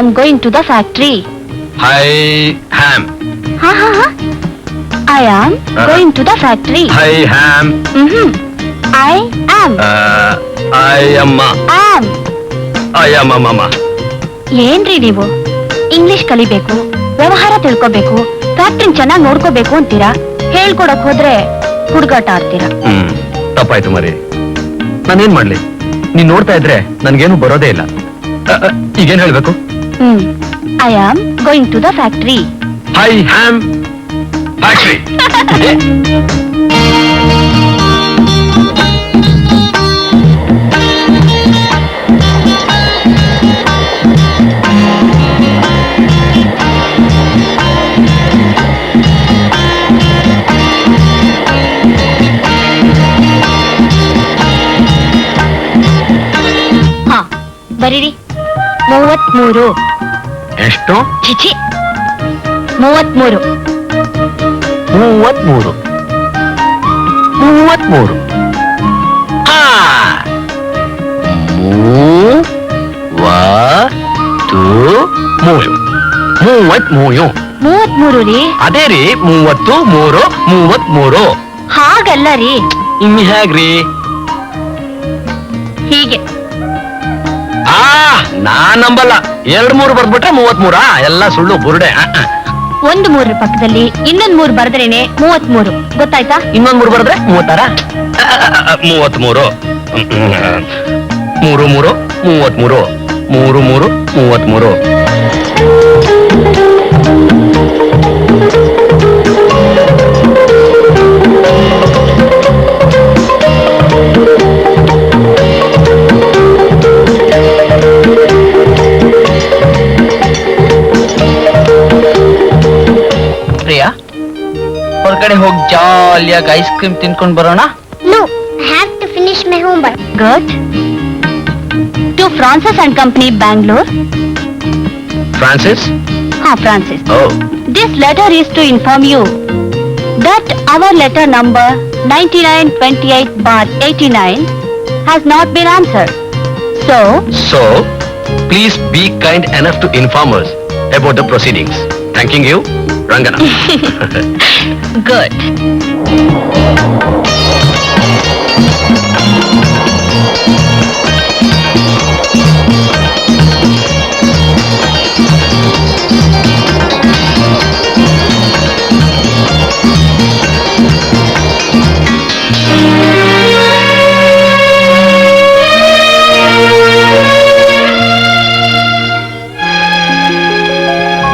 am going to the factory. I am. Ha ha ha. I am going to the factory. I am. I am. I am. Am. I am mama. ಏನ್ರಿ ನೀವು English ಕಲಿಬೇಕು, ವ್ಯವಹಾರ ತಿಳ್ಕೋಬೇಕು, factory ಚೆನ್ನಾಗಿ ನೋಡ್ಕೋಬೇಕು ಅಂತೀರಾ. ಹೇಳ್ಕೊಡಕ್ ಹೋದ್ರೆ ಹುಡುಗಾಟ ಆಡ್ತೀರಾ. ತಪ್ಪಾಯ್ತು ಮರಿ. ನಾನೇನ್ ಮಾಡ್ಲಿ? ನೀನ್ ನೋಡ್ತಾ ಇದ್ರೆ ನನ್ಗೇನು ಬರೋದೇ ಇಲ್ಲ. ಈಗೇನ್ ಹೇಳ್ಬೇಕು? I am going to the factory. I am factory. ಬರೀರಿ 33. ಎಷ್ಟು? ಚಿಚಿ 33. 33. 33. 33 ರೀ. ಅದೇ ರೀ 33. 33. ಹಾಗಲ್ಲ ರೀ. ಇನ್ನು ಹೇಗ್ರಿ? ಹೀಗೆ. ನಾನ್ ನಂಬಲ್ಲ. 2-3 ಬರ್ಬಿಟ್ರೆ 33. ಎಲ್ಲ ಸುಳ್ಳು ಬುರುಡೆ. 1 3 ಪಕ್ಕದಲ್ಲಿ ಇನ್ನೊಂದ್ 3 ಬರೆದ್ರೇನೆ 33. ಗೊತ್ತಾಯ್ತಾ? ಇನ್ನೊಂದ್ 3 ಬರೆದ್ರೆ 36. 33. 3 3 33. 3 3 33. ಹೊರಗಡೆ ಹೋಗಿ ಜಾಲಿಯಾಗಿ ಐಸ್ ಕ್ರೀಮ್ ತಿನ್ಕೊಂಡ್ ಬರೋಣ. No, I have to finish my homework. Good. To Francis and Company, Bangalore. Francis? Francis. Oh. This letter is to inform you that our letter number 9928/89 has not been answered. So, please be kind enough to inform us about the proceedings. Thanking you, Rangana. Good.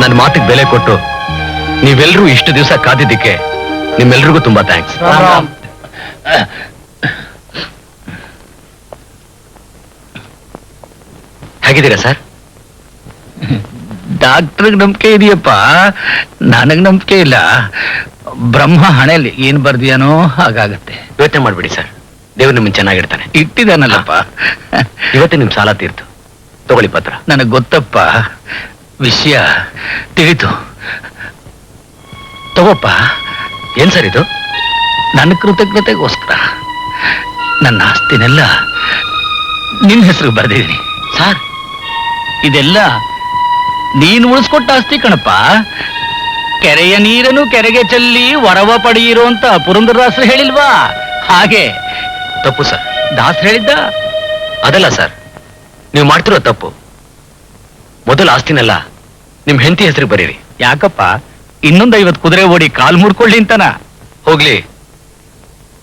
ನನ್ನ ಮಾತಿಗೆ ಬೆಲೆ ಕೊಟ್ಟು ನೀವೆಲ್ಲರೂ ಇಷ್ಟು ದಿವಸ ಕಾದಿದ್ದಕ್ಕೆ ನಿಮ್ಮೆಲ್ರಿಗೂ ತುಂಬಾ thanks. ಹೇಗಿದ್ದೀರಾ ಸರ್? ಡಾಕ್ಟರ್ಗೆ ನಂಬಿಕೆ ಇದೆಯಪ್ಪ, ನನಗ್ ನಂಬಿಕೆ ಇಲ್ಲ. ಬ್ರಹ್ಮ ಹಣೆಯಲ್ಲಿ ಏನ್ ಬರ್ದಿಯಾನೋ ಹಾಗಾಗತ್ತೆ. ಯೋಚನೆ ಮಾಡ್ಬಿಡಿ ಸರ್, ದೇವ್ರು ನಿಮ್ಮನ್ನ ಚೆನ್ನಾಗಿಡ್ತಾನೆ. ಇಟ್ಟಿದಾನಲ್ಲಪ್ಪ. ಇವತ್ತೇ ನಿಮ್ ಸಾಲ ತೀರ್ತು. ತಗೊಳ್ಳಿ ಪತ್ರ. ನನಗ್ ಗೊತ್ತಪ್ಪ, ವಿಷಯ ತಿಳಿತು. ತಗೋಪ್ಪ. ಏನ್ ಸರ್ ಇದು? ನನ್ನ ಕೃತಜ್ಞತೆಗೋಸ್ಕರ ನನ್ನ ಆಸ್ತಿನೆಲ್ಲ ನಿನ್ನ ಹೆಸರು ಬರೆದಿದ್ದೀನಿ. ಸರ್, ಇದೆಲ್ಲ ನೀನು ಉಳಿಸ್ಕೊಟ್ಟ ಆಸ್ತಿ ಕಣಪ್ಪ. ಕೆರೆಯ ನೀರನ್ನು ಕೆರೆಗೆ ಚೆಲ್ಲಿ ವರವ ಪಡೆಯಿರೋ ಅಂತ ಪುರಂದರದಾಸರು ಹೇಳಿಲ್ವಾ? ಹಾಗೆ. ತಪ್ಪು ಸರ್. ದಾಸರು ಹೇಳಿದ್ದ ಅದಲ್ಲ ಸರ್, ನೀವು ಮಾಡ್ತಿರೋ ತಪ್ಪು. ಮೊದಲ ಆಸ್ತಿನೆಲ್ಲ ನಿಮ್ ಹೆಂಡತಿ ಹೆಸರಿಗೆ ಬರೀರಿ. ಯಾಕಪ್ಪ? ಇನ್ನೊಂದು 50 ಕುದುರೆ ಓಡಿ ಕಾಲ್ ಮುರ್ಕೊಳ್ಳಿ ಅಂತನ? ಹೋಗ್ಲಿ,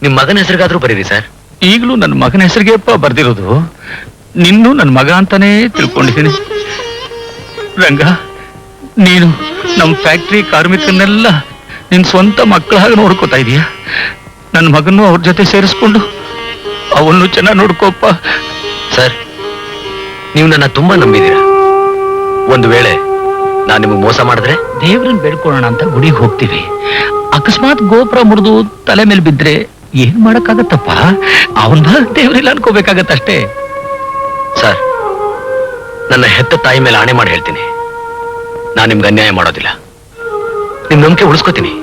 ನಿಮ್ ಮಗನ ಹೆಸರಿಗಾದ್ರೂ ಬರೀರಿ ಸರ್. ಈಗಲೂ ನನ್ನ ಮಗನ ಹೆಸರಿಗೆ ಅಪ್ಪ ಬರ್ದಿರೋದು. ನಿನ್ನೂ ನನ್ನ ಮಗ ಅಂತಾನೇ ತಿಳ್ಕೊಂಡಿದ್ದೀನಿ. ರಂಗ, ನೀನು ನಮ್ಮ ಫ್ಯಾಕ್ಟ್ರಿ ಕಾರ್ಮಿಕರನ್ನೆಲ್ಲ ನಿನ್ ಸ್ವಂತ ಮಕ್ಕಳ ಹಾಗೆ ನೋಡ್ಕೋತಾ ಇದೀಯ. ನನ್ನ ಮಗನ್ನು ಅವ್ರ ಜೊತೆ ಸೇರಿಸ್ಕೊಂಡು ಅವನು ಚೆನ್ನಾಗಿ ನೋಡ್ಕೋಪ್ಪ. ಸರ್, ನೀವು ನನ್ನ ತುಂಬಾ ನಂಬಿದೀರ. ಒಂದು ವೇಳೆ ನಾನು ನಿಮಗೆ ಮೋಸ ಮಾಡಿದ್ರೆ? ದೇವ್ರನ್ನ ಬೇಡ್ಕೊಳ್ಳೋಣ ಅಂತ ಗುಡಿಗೆ ಹೋಗ್ತೀವಿ. ಅಕಸ್ಮಾತ್ ಗೋಪುರ ಮುರಿದು ತಲೆ ಮೇಲೆ ಬಿದ್ರೆ ಏನ್ ಮಾಡಕ್ಕಾಗತ್ತಪ್ಪ? ಅವನ್ನ ದೇವ್ರಿಲ್ಲ ಅನ್ಕೋಬೇಕಾಗತ್ತಷ್ಟೇ. ಸರ್, ನನ್ನ ಹೆತ್ತ ತಾಯಿ ಮೇಲೆ ಆಣೆ ಮಾಡಿ ಹೇಳ್ತೀನಿ, ನಾನು ನಿಮ್ಗೆ ಅನ್ಯಾಯ ಮಾಡೋದಿಲ್ಲ. ನಿಮ್ ನಂಬಿಕೆ ಉಳಿಸ್ಕೋತೀನಿ.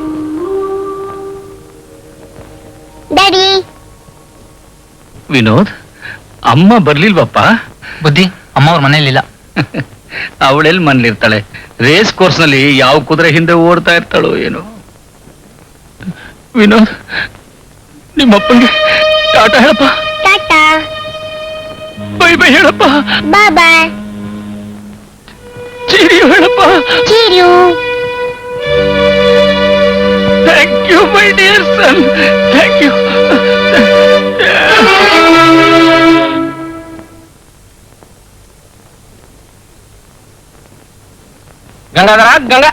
ವಿನೋದ್, ಅಮ್ಮ ಬರ್ಲಿಲ್ವಪ್ಪ? ಬುದ್ಧಿ, ಅಮ್ಮ ಅವ್ರ ಮನೇಲಿಲ್ಲ. ಅವಳೆಲ್ಲಿ ಮನೇಲಿರ್ತಾಳೆ? ರೇಸ್ ಕೋರ್ಸ್ ನಲ್ಲಿ ಯಾವ ಕುದುರೆ ಹಿಂದೆ ಓಡ್ತಾ ಇರ್ತಾಳೋ ಏನೋ. ವಿನೋದ್, ನಿಮ್ಮಪ್ಪಂಗೆ ಟಾಟಾ ಹೇಳಪ್ಪ. ಟಾಟಾ. ಬೈ ಬೈ ಹೇಳಪ್ಪ. ಬಾಯ್ ಬಾಯ್. ಚೀರಿಯು ಹೇಳಪ್ಪ. Cheerio. Thank you my dear son, thank you. Gangadhara, Ganga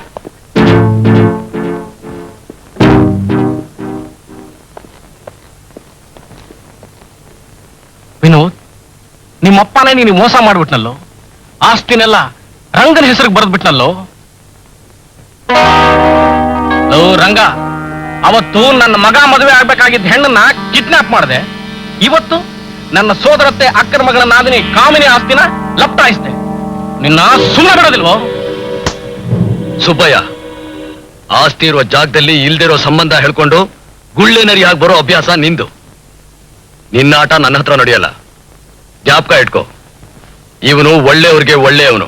Vinod, ನಿಮ್ಮಪ್ಪನೇ ನೀನು ಮೋಸ ಮಾಡ್ಬಿಟ್ನಲ್ಲೋ. ಆಸ್ತಿನೆಲ್ಲ ರಂಗನ ಹೆಸರಿಗೆ ಬರೆದ್ಬಿಟ್ನಲ್ಲೋ. ಲೋ ರಂಗ, ಅವತ್ತು ನನ್ನ ಮಗ ಮದುವೆ ಆಗ್ಬೇಕಾಗಿದ್ದ ಹೆಣ್ಣನ್ನ ಕಿಡ್ನಾಪ್ ಮಾಡಿದೆ. ಇವತ್ತು ನನ್ನ ಸೋದರತ್ತೆ ಅಕ್ಕನ ಮಗಳ ನಾದಿನಿ ಕಾಮಿನಿ ಆಸ್ತಿನ ಲಪ್ಟಾಯಿಸಿದೆ. ನಿನ್ನ ಸುಮ್ಮನೆ ಬಿಡೋದಿಲ್ವೋ? ಸುಬ್ಬಯ್ಯ, ಆಸ್ತಿ ಇರುವ ಜಾಗದಲ್ಲಿ ಇಲ್ದಿರೋ ಸಂಬಂಧ ಹೇಳ್ಕೊಂಡು ಗುಳ್ಳೆನರಿಯಾಗಿ ಬರೋ ಅಭ್ಯಾಸ ನಿಂದು. ನಿನ್ನ ಆಟ ನನ್ನ ಹತ್ರ ನಡೆಯಲ್ಲ, ಜ್ಞಾಪಕ ಇಟ್ಕೋ. ಇವನು ಒಳ್ಳೆಯವ್ರಿಗೆ ಒಳ್ಳೆಯವನು.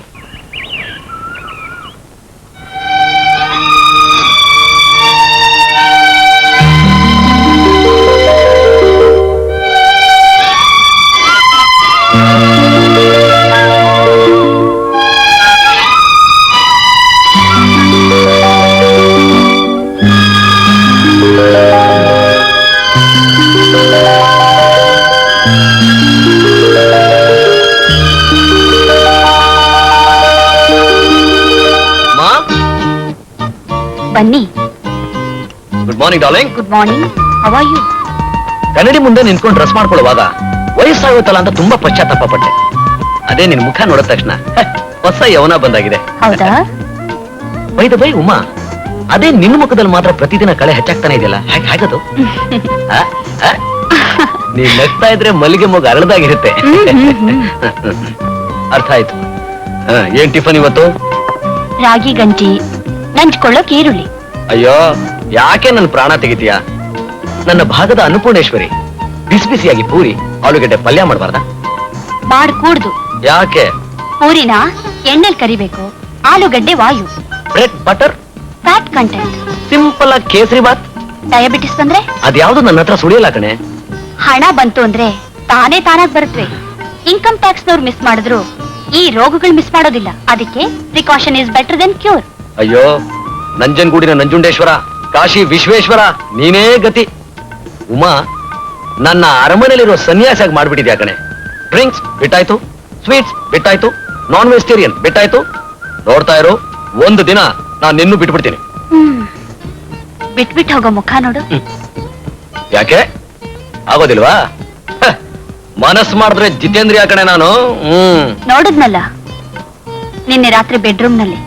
ಬನ್ನಿ. Good morning darling. Good morning. How are you? ಕನ್ನಡಿ ಮುಂದೆ ನಿಂತ್ಕೊಂಡು ಡ್ರೆಸ್ ಮಾಡ್ಕೊಳ್ಳುವಾಗ ವಯಸ್ಸಾಗುತ್ತಲ್ಲ ಅಂತ ತುಂಬಾ ಪಶ್ಚಾತ್ತಾಪ ಪಟ್ಟೆ. ಅದೇ ನಿನ್ ಮುಖ ನೋಡಿದ ತಕ್ಷಣ ಹೊಸ ಯೌವನ ಬಂದಾಗಿದೆ. ಹೌದಾ? ಬೈ ಉಮಾ, ಅದೇ ನಿನ್ನ ಮುಖದಲ್ಲಿ ಮಾತ್ರ ಪ್ರತಿದಿನ ಕಳೆ ಹೆಚ್ಚಾಗ್ತಾನೆ ಇದೆಯಲ್ಲ, ಹಾಗದು? ನೀನ್ ನಗ್ತಾ ಇದ್ರೆ ಮಲ್ಲಿಗೆ ಮೊಗ್ಗು ಅರಳದಾಗಿರುತ್ತೆ. ಅರ್ಥ ಆಯ್ತು. ಏನ್ ಟಿಫನ್ ಇವತ್ತು? ರಾಗಿ ಗಂಜಿ, ನಂಚ್ಕೊಳ್ಳೋಕ್ ಈರುಳ್ಳಿ. ಅಯ್ಯೋ, ಯಾಕೆ ನನ್ನ ಪ್ರಾಣ ತೆಗಿತೀಯಾ? ನನ್ನ ಭಾಗದ ಅನ್ನಪೂರ್ಣೇಶ್ವರಿ, ಬಿಸಿ ಬಿಸಿಯಾಗಿ ಪೂರಿ ಆಲೂಗಡ್ಡೆ ಪಲ್ಯ ಮಾಡಬಾರ್ದ? ಮಾಡ್ಕೂಡ್ದು. ಯಾಕೆ? ಪೂರಿನ ಎಣ್ಣೆಲ್ ಕರಿಬೇಕು, ಆಲೂಗಡ್ಡೆ ವಾಯು. Bread butter fat content. Simple ಆಗಿ ಕೇಸರಿ ಬಾತ್. ಡಯಾಬಿಟಿಸ್ ಬಂದ್ರೆ ಅದ್ಯಾವ್ದು ನನ್ನ ಹತ್ರ ಸುಳಿಯಲ್ಲ ಕಣೆ. ಹಣ ಬಂತು ಅಂದ್ರೆ ತಾನಾಗ್ ಬರುತ್ತವೆ. ಇನ್ಕಮ್ ಟ್ಯಾಕ್ಸ್ ನವ್ರು ಮಿಸ್ ಮಾಡಿದ್ರು ಈ ರೋಗಗಳು ಮಿಸ್ ಮಾಡೋದಿಲ್ಲ. ಅದಕ್ಕೆ precaution is better then cure. ಅಯ್ಯೋ, ನಂಜನಗೂಡಿನ ನಂಜುಂಡೇಶ್ವರ, ಕಾಶಿ ವಿಶ್ವೇಶ್ವರ, ನೀನೇ ಗತಿ. ಉಮಾ, ನನ್ನ ಅರಮನೆಯಲ್ಲಿರೋ ಸನ್ಯಾಸಿಯಾಗಿ ಮಾಡ್ಬಿಟ್ಟಿದ್ಯಾ ಕಣೆ. ಡ್ರಿಂಕ್ಸ್ ಬಿಟ್ಟಾಯ್ತು, ಸ್ವೀಟ್ಸ್ ಬಿಟ್ಟಾಯ್ತು, ನಾನ್ ವೆಜಿಟೇರಿಯನ್ ಬಿಟ್ಟಾಯ್ತು. ನೋಡ್ತಾ ಇರೋ, ಒಂದು ದಿನ ನಾನು ನಿನ್ನೂ ಬಿಟ್ಬಿಡ್ತೀನಿ. ಬಿಟ್ಬಿಟ್ಟು ಹೋಗೋ ಮುಖ ನೋಡು. ಯಾಕೆ ಆಗೋದಿಲ್ವಾ? ಮನಸ್ಸು ಮಾಡಿದ್ರೆ ಜಿತೇಂದ್ರಿಯ ಕಣೆ ನಾನು. ನೋಡಿದ್ನಲ್ಲ ನಿನ್ನೆ ರಾತ್ರಿ ಬೆಡ್ರೂಮ್ ನಲ್ಲಿ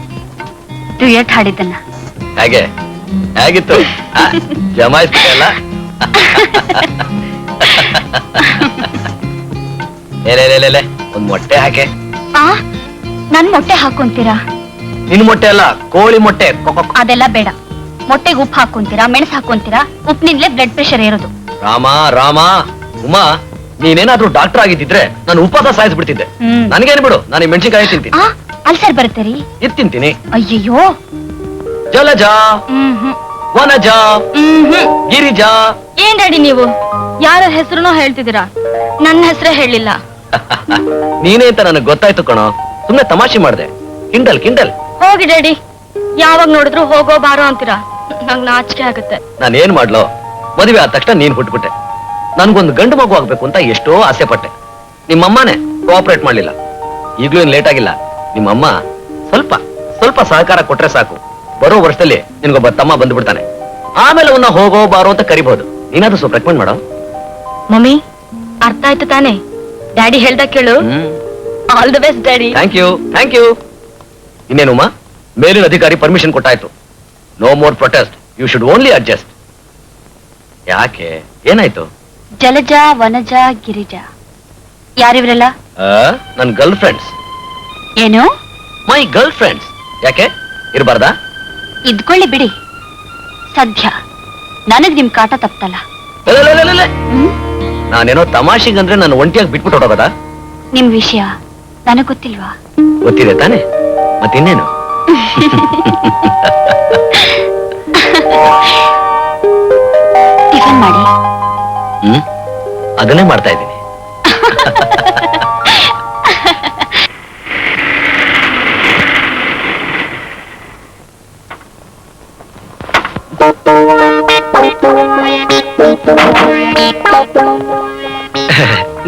ಡ್ಯೂಯೆಟ್ ಹಾಡಿದ್ದನ್ನ. ಹಾಗೆ ಹೇಗಿತ್ತು? ಜಮಾಯಿಸ್ತಿಲ್ಲ? ಒಂದ್ ಮೊಟ್ಟೆ ಹಾಕೆ. ನನ್ ಮೊಟ್ಟೆ ಹಾಕೊಂತೀರಾ? ನಿನ್ ಮೊಟ್ಟೆ ಅಲ್ಲ, ಕೋಳಿ ಮೊಟ್ಟೆ. ಅದೆಲ್ಲ ಬೇಡ. ಮೊಟ್ಟೆಗೆ ಉಪ್ಪು ಹಾಕೊಂತೀರಾ, ಮೆಣಸು ಹಾಕೊಂತೀರಾ. ಉಪ್ಪಿನಿಂದಲೇ ಬ್ಲಡ್ ಪ್ರೆಷರ್ ಏರೋದು. ರಾಮ ರಾಮ. ಉಮಾ, ನೀನೇನಾದ್ರೂ ಡಾಕ್ಟರ್ ಆಗಿದ್ದಿದ್ರೆ ನಾನು ಉಪವಾಸ ಸಾಯಿಸ್ಬಿಡ್ತಿದ್ದೆ. ನನ್ಗೇನು ಬಿಡು, ನಾನು ಮೆಣಸಿನಕಾಯಿ ತಿಂತೀನಿ. ಅಲ್ಸರ್ ಬರುತ್ತೆ ರೀ. ಇದು ತಿಂತೀನಿ. ಅಯ್ಯಯ್ಯೋ. ಜಲಜ, ವನಜ, ಗಿರಿಜಾ. ಏನ್ ರೆಡಿ ನೀವು? ಯಾರ ಹೆಸರುನೋ ಹೇಳ್ತಿದ್ದೀರಾ, ನನ್ನ ಹೆಸರೇ ಹೇಳಿಲ್ಲ. ನೀನೇ ಅಂತ ನನಗೆ ಗೊತ್ತಾಯ್ತು ಕಣೋ, ಸುಮ್ನೆ ತಮಾಷೆ ಮಾಡ್ದೆ. Kindle Kindle. ಹೋಗಿ ಡ್ಯಾಡಿ, ಯಾವಾಗ ನೋಡಿದ್ರು ಹೋಗೋ ಬಾರೋ ಅಂತೀರಾ, ನಂಗ್ ನಾಚಿಕೆ ಆಗುತ್ತೆ. ನಾನೇನ್ ಮಾಡ್ಲೋ? ಮದುವೆ ಆದ ತಕ್ಷಣ ನೀನ್ ಹುಟ್ಬಿಟ್ಟೆ. ನನ್ಗೊಂದು ಗಂಡು ಮಗು ಆಗ್ಬೇಕು ಅಂತ ಎಷ್ಟೋ ಆಸೆ ಪಟ್ಟೆ. ನಿಮ್ಮಮ್ಮನೇ ಕೋಆಪರೇಟ್ ಮಾಡ್ಲಿಲ್ಲ. ಈಗ್ಲೂ ಏನ್ ಲೇಟ್ ಆಗಿಲ್ಲ. ನಿಮ್ಮಮ್ಮ ಸ್ವಲ್ಪ ಸ್ವಲ್ಪ ಸಹಕಾರ ಕೊಟ್ರೆ ಸಾಕು, ಬರೋ ವರ್ಷದಲ್ಲಿ ನಿನ್ಗೊಬ್ಬ ತಮ್ಮ ಬಂದ್ಬಿಡ್ತಾನೆ. ಆಮೇಲೆ ಅವನ್ನ ಹೋಗೋ ಬಾರೋ ಅಂತ ಕರಿಬಹುದು. ನೀನಾದ್ರೂ ಸ್ವಲ್ಪ ರೆಕಮೆಂಡ್ ಮಾಡೋ. ಮಮ್ಮಿ, ಅರ್ಥ ಆಯ್ತು ತಾನೆ? ಡ್ಯಾಡಿ ಹೇಳ್ದ ಕೇಳು. All the best daddy. Thank you, thank you. ಇನ್ನೇನುಮ್ಮ, ಮೇಲಿನ ಅಧಿಕಾರಿ ಪರ್ಮಿಷನ್ ಕೊಟ್ಟಾಯ್ತು. No more protest, you should only adjust. ಯಾಕೆ, ಏನಾಯ್ತು? ಜಲಜ, ವನಜ, ಗಿರಿಜಾ, ಯಾರಿವ್ರೆಲ್ಲ? ನನ್ ಗರ್ಲ್ ಫ್ರೆಂಡ್ಸ್. ಏನು? ಮೈ ಗರ್ಲ್ ಫ್ರೆಂಡ್ಸ್. ಯಾಕೆ ಇರಬಾರ್ದಾ? ಇದ್ಕೊಳ್ಳಿ ಬಿಡಿ. ಸದ್ಯ ನನಗ್ ನಿಮ್ ಕಾಟ ತಪ್ಪಲ್ಲ. ನಾನೇನೋ ತಮಾಷೆಗಂದ್ರೆ ನಾನು ಒಂಟಿಯಾಗಿ ಬಿಟ್ಬಿಟ್ಟು ಹೊಡೋಗದ? ನಿಮ್ ವಿಷಯ ನನಗ್ ಗೊತ್ತಿಲ್ವಾ? ಗೊತ್ತಿದೆ ತಾನೆ. ಮತ್ತಿನ್ನೇನು? ಟಿಫನ್ ಮಾಡಿ. ಅದನ್ನೇ ಮಾಡ್ತಾ ಇದ್ದೀನಿ.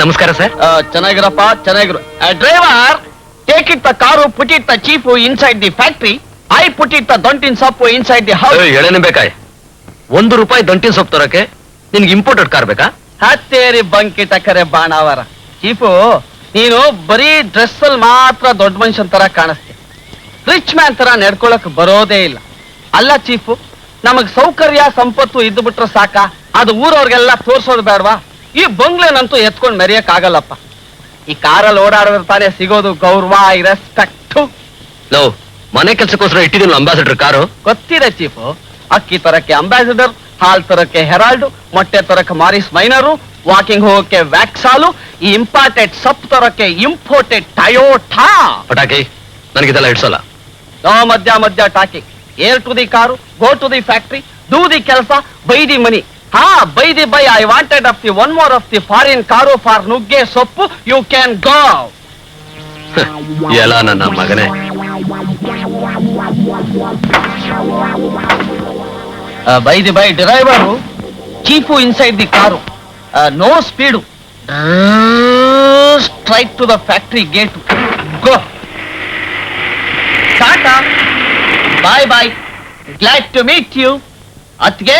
ನಮಸ್ಕಾರ ಸರ್. ಚೆನ್ನಾಗಿರಪ್ಪ, ಚೆನ್ನಾಗಿರು. Driver, take it the car, put it the chief inside the factory. I put it the ದಂಟಿನ ಸೊಪ್ಪು ಇನ್ಸೈಡ್ ದಿ ಹೌಸ್. ಎಳೆನೆ ಬೇಕಾಯ್? ₹1 ದಂಟಿನ ಸೊಪ್ಪು ತರಕ್ಕೆ ನಿನ್ಗೆ ಇಂಪೋರ್ಟೆಡ್ ಕಾರ್ ಬೇಕಾ? ಹತ್ತೇರಿ ಬಂಕಿ ಟಕ್ಕರೆ ಬಾಣಾವರ. ಚೀಫು, ನೀನು ಬರೀ ಡ್ರೆಸ್ ಅಲ್ಲಿ ಮಾತ್ರ ದೊಡ್ಡ ಮನುಷ್ಯನ್ ತರ ಕಾಣಿಸ್ತೀಯ. ರಿಚ್ ಮ್ಯಾನ್ ತರ ನಡ್ಕೊಳಕ್ ಬರೋದೇ ಇಲ್ಲ. ಅಲ್ಲ ಚೀಫು, ನಮಗ್ ಸೌಕರ್ಯ ಸಂಪತ್ತು ಇದ್ದು ಬಿಟ್ರೆ ಸಾಕ, ಅದು ಊರವ್ರಿಗೆಲ್ಲ ತೋರ್ಸೋದು ಬೇಡವಾ? ಈ ಬಂಗ್ಲೆನಂತೂ ಎತ್ಕೊಂಡ್ ಮೆರೆಯಕ್ ಆಗಲ್ಲಪ್ಪ. ಈ ಕಾರಲ್ಲಿ ಓಡಾಡಿದ್ರೆ ತಾನೇ ಸಿಗೋದು ಗೌರವ, ರೆಸ್ಪೆಕ್ಟ್. ಲವ್, ಮನೆ ಕೆಲ್ಸಕ್ಕೋಸ್ಕರ ಇಟ್ಟಿದ್ದೀನಿ ಅಂಬಾಸಿಡರ್ ಕಾರು. ಗೊತ್ತಿದೆ ಚೀಫು. ಅಕ್ಕಿ ತರಕ್ಕೆ ಅಂಬಾಸಿಡರ್, ಹಾಲ್ ತರಕ್ಕೆ ಹೆರಾಲ್ಡ್, ಮೊಟ್ಟೆ ತರಕ್ಕೆ ಮಾರಿಸ್ ಮೈನರು, ವಾಕಿಂಗ್ ಹೋಗಕ್ಕೆ ವ್ಯಾಕ್ಸಾಲು, ಈ ಇಂಪಾರ್ಟೆಡ್ ಸಪ್ ತರಕ್ಕೆ ಇಂಪೋರ್ಟೆಡ್ ಟಯೋಟಾ. ಪಟಾಕಿ, ನನಗಿದೆಲ್ಲ ಇಡ್ಸೋಲ್ಲ. ನೋ ಮಧ್ಯ ಟಾಕಿ. ಏರ್ to the car, go to the factory, do the ಕೆಲಸ, ಬೈ ದಿ ಮನಿ. ಹಾ, by the bye, I wanted of the one more of the foreign car for ನುಗ್ಗೆ ಸೊಪ್ಪು. You can go. ಎಲ್ಲ ನನ್ನ ಮಗನೇ. By the bye, driver, chief inside the car, no speed, straight to the factory gate. Go. Tata, bye bye, glad to meet you. ಅತ್ಗೆ